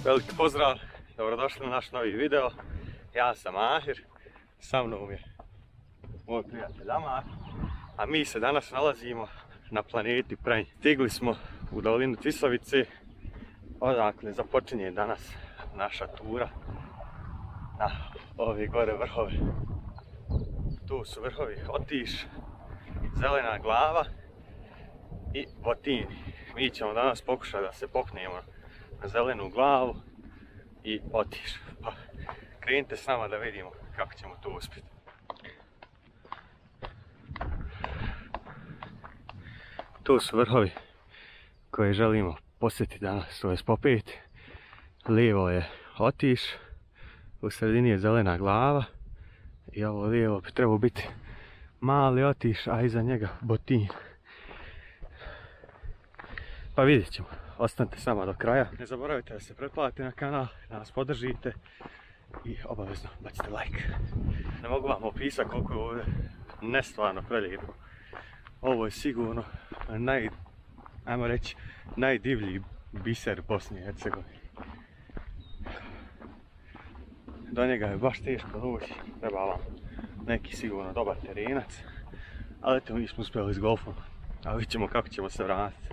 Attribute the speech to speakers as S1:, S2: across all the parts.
S1: Veliki pozdrav, dobrodošli na naš novi video. Ja sam Ahir, sa mnom je moj prijatelj Amar, a mi se danas nalazimo na planeti Prenj. Stigli smo u dolinu Tisovice, odakle započinje danas naša tura na ove gore vrhove. Tu su vrhovi Otiš, Zelena glava i Botini. Mi ćemo danas pokušati da se popnemo na Zelenu glavu i Otiš. Pa krenite s nama da vidimo kako ćemo to uspjeti. Tu su vrhovi koje želimo posjetiti danas, to je popeti. Lijevo je Otiš, u sredini je Zelena glava i ovo lijevo bi trebao biti Mali Otiš, a iza njega Botin. Pa vidjet ćemo, ostanite sama do kraja. Ne zaboravite da se pretplatite na kanal, da nas podržite i obavezno bacite like. Ne mogu vam opisati koliko je ovdje nestvarno prelijepo. Ovo je sigurno ajmo reći, najdivlji biser Bosne i Hercegovine. Do njega je baš teško doći, treba vam neki sigurno dobar terenac. Ali eto, mi smo uspjeli s golfom, a vidjet ćemo kako ćemo se vratiti.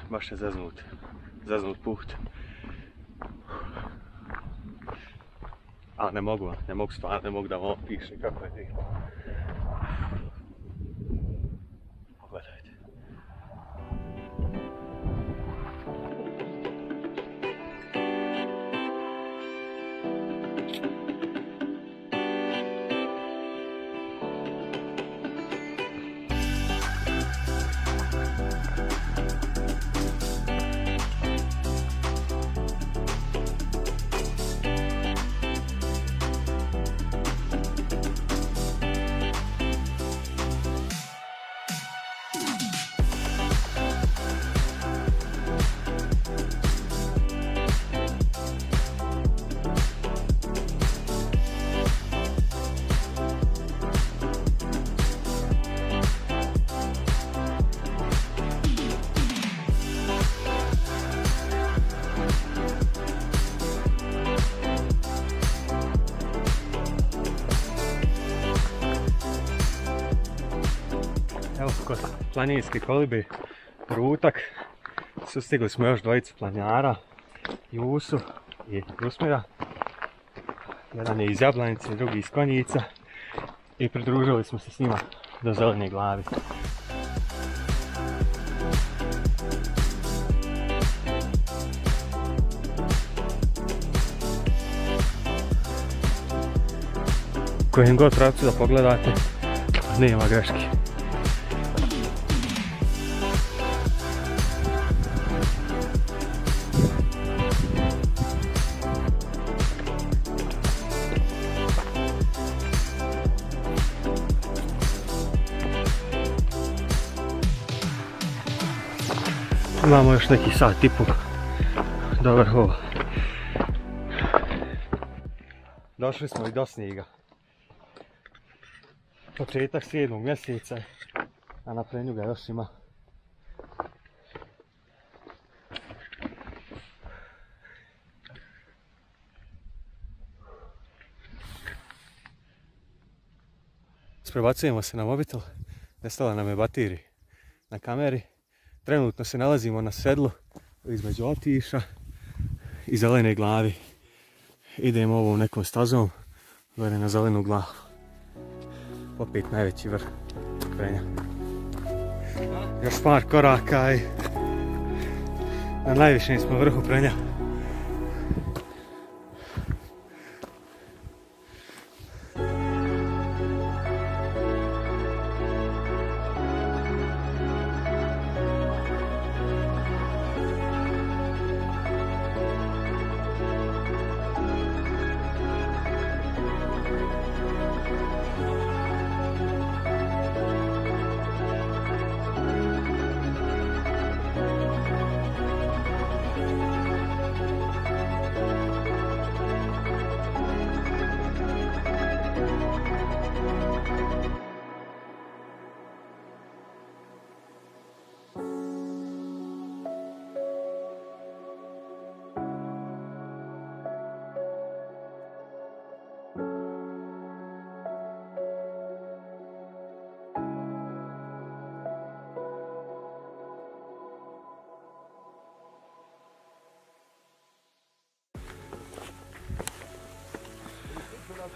S1: Baš je zeznut put. Ali ne mogu da vam opiše kako je divno. Pogledajte. Evo kod planinske kolibe Rutak, sustigli smo još dvojicu planinara, Jusu i Rusmira. Jedan je iz Jablanice, drugi iz Konjica i pridružili smo se s njima do Zelene glave. Kojem god pravcu da pogledate, nema greške. Imamo još neki sat i pol do vrhova. Došli smo i do snijega. Početak 7. mjeseca, a na Prenju ga još ima. Prebacujemo se na mobitel, nestala nam je baterija na kameri. Trenutno se nalazimo na sedlu između Otiša i Zelene glave. Idemo ovom nekom stazom gore na Zelenu glavu. Opet najveći vrh Prenja. Još par koraka i na najvišem smo vrhu Prenja.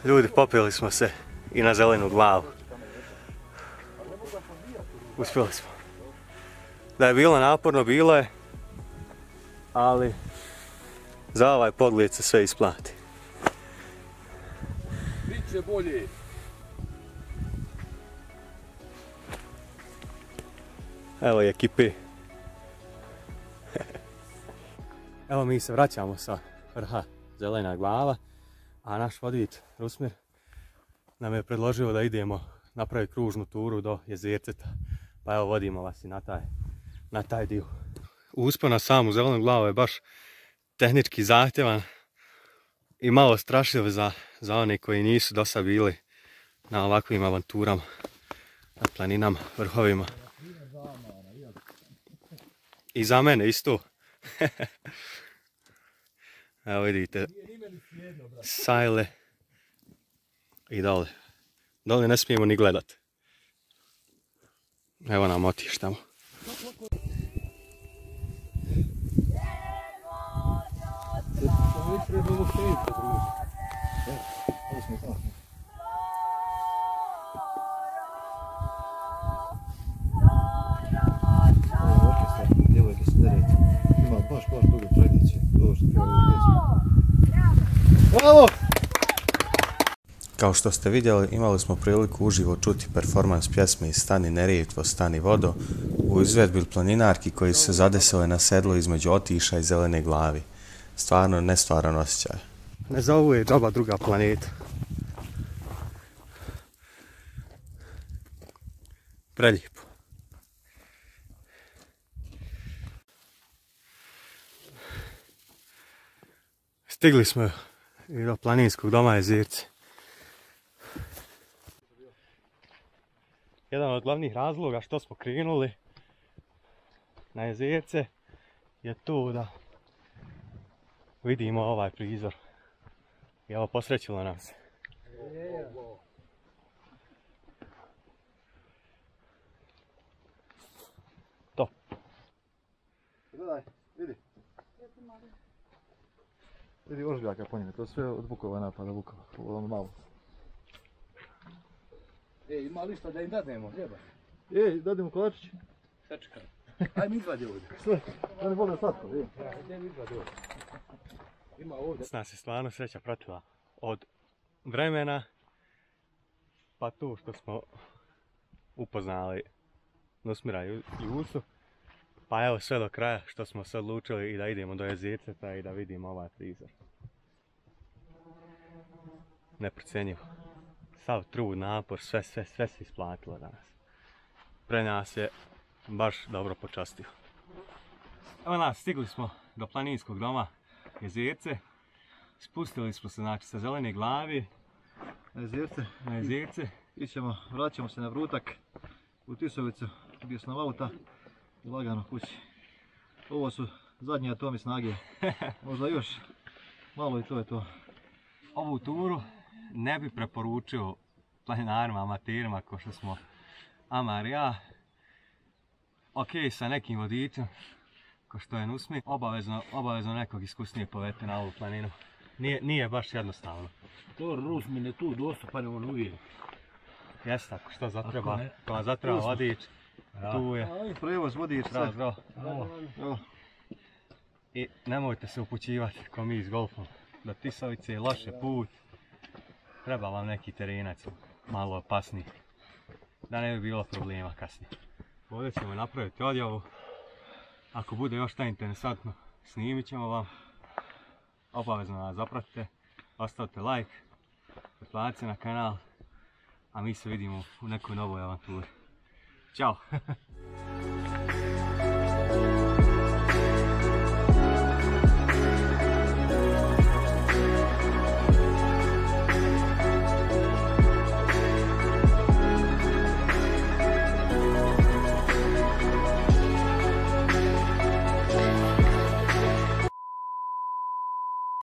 S1: Ljudi, popili smo se i na zelenu glavu. Uspjeli smo. Da je bilo naporno, bilo je, ali za ovaj pogled se sve isplati.
S2: Biće bolje.
S1: Evo i ekipe. Evo mi se vraćamo sa vrha Zelena glava, a naš vodič Rusmir nam je predložio da idemo napraviti kružnu turu do Jezerceta. Pa evo vodimo vas i na taj dio. Uspon na samu Zelenu glavu je baš tehnički zahtjevan i malo strašljiv za one koji nisu do sad bili na ovakvim avanturama, na planinama, vrhovima. I za mene isto. Evo vidite, sajle i dole. Dole ne smijemo ni gledat. Evo nam otištamo.
S2: Baš dugo tradicije. Bravo!
S3: Kao što ste vidjeli, imali smo priliku uživo čuti performans pjesme iz Stani Neretvo, Stani vodo u izvedbi planinarki koji su se zadesile na sedlu između Otiša i Zelene glavi. Stvarno nestvaran osjećaj.
S1: Ne zovu je džaba druga planeta. Prelijepo. Stigli smo i do planinskog doma Jezerce. Jedan od glavnih razloga što smo krenuli na Jezerce je to da vidimo ovaj prizor. I evo, posrećilo nam se. Top.
S2: Gledaj, vidi. Vidi ožgaka po njima, to sve od Bukova napada Bukova, ovo malo.
S4: Ima li što da im dadnemo hljeba?
S2: Dadimo kolačić.
S4: Sačekaj. Ajme izvadi ovdje.
S2: Sve, oni vole slatko,
S4: Ajde izvadi ovdje. Ima ovdje.
S1: Nas je stvarno sreća pratila od vremena, pa tu što smo upoznali Nusmira i Jusu, pa evo sve do kraja što smo se odlučili i da idemo do Jezerceta i da vidimo ovaj prizor. Neprocjenjivo. Sav trud, napor, sve se isplatilo danas. Pre nas je baš dobro počastio. Evo nas, stigli smo do planinskog doma Jezerce. Spustili smo se znači sa Zelene glavi na Jezerce.
S2: Vraćamo se na Vrutak, u Tisovicu, bio sam auta i lagano kući. Ovo su zadnji atomi snage, možda još malo i to je to.
S1: Ovu turu ne bi preporučio planinarima, amaterima ko što smo Amar i ja. Ok, sa nekim vodičem, ko što je Nusmir, obavezno nekog iskusnije povete na ovu planinu. Nije baš jednostavno.
S4: To Rusmin je tu dostupan, on uvijek.
S1: Jeste, ako što zatreba, ako vam zatreba vodič, tu je.
S2: Prevoz, vodič, sve.
S1: Bravo. I nemojte se upućivati ko mi s golfom. Do Tisovice je loše put. Treba vam neki terenac malo opasniji. Da ne bi bilo problema kasnije. Ovdje ćemo napraviti odjavu. Ako bude još šta interesantno, snimit ćemo vam. Obavezno nas zapratite. Ostavite like. Pretplatite na kanal. A mi se vidimo u nekoj novoj avanturi. Ćao!